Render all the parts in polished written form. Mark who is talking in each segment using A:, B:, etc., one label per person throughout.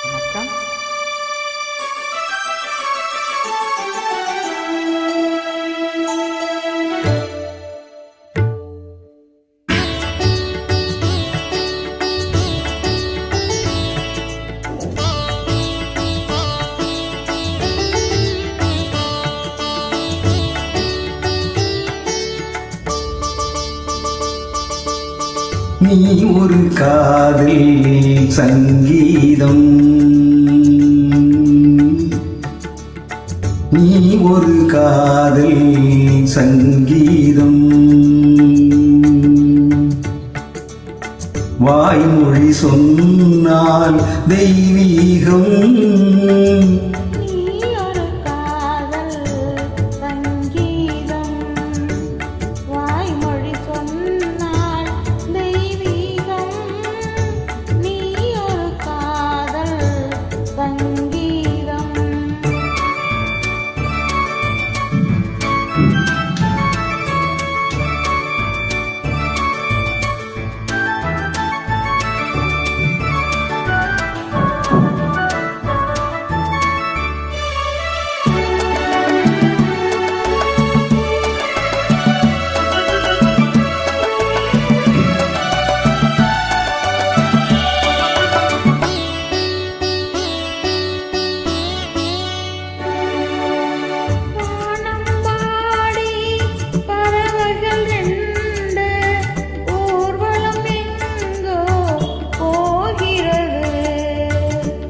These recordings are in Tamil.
A: வணக்கம்.
B: நீ ஒரு காதல் சங்கீதம், நீ ஒரு காதல் சங்கீதம், வாய்மொழி சொன்னால் தெய்வீகம்.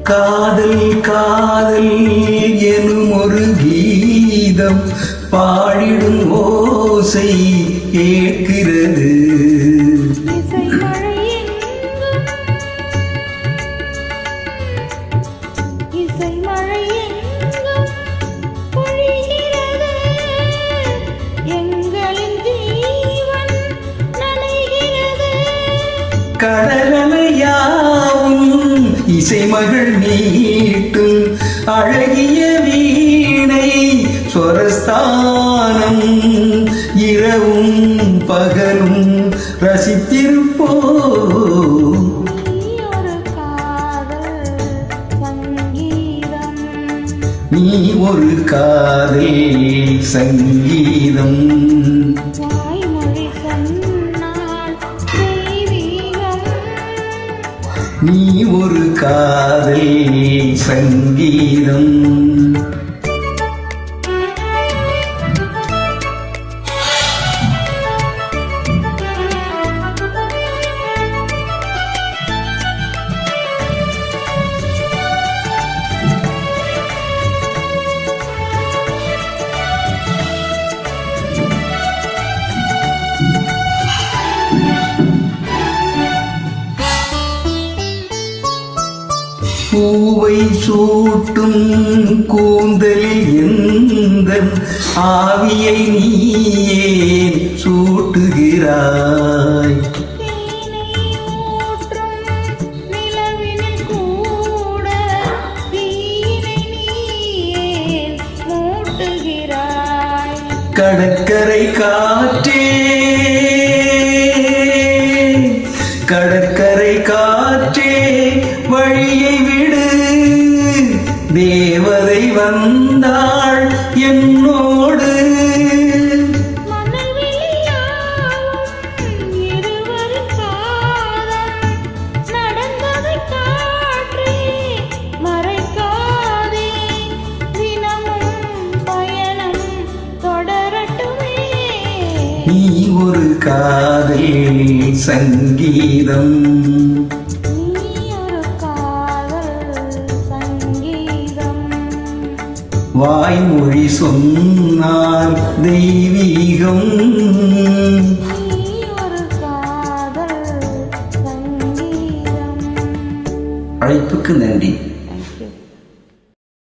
B: காதல் காதல் எனும் ஒரு கீதம் பாடிடும் ஓசை கேட்கிறது. கடலையாவும் இசைமகள் மீட்டும் அழகிய வீணை ஸ்வரஸ்தானம், இரவும் பகலும் ரசித்திருப்போ. நீ ஒரு காதல் சங்கீதம், நீ ஒரு காதல் சங்கீதம். பூவை சூட்டும் கூந்தலில் எந்தன் ஆவியை நீயே சூட்டுகிறாய். கடற்கரை காற்றே, கடற்கரை காற்றே வழியை விடு, தேவதை வந்தாள் என்னோடு. நீ ஒரு காதல் சங்கீதம், வாய்மொழி சொன்னால் தெய்வீகம். அழைப்புக்கு நன்றி.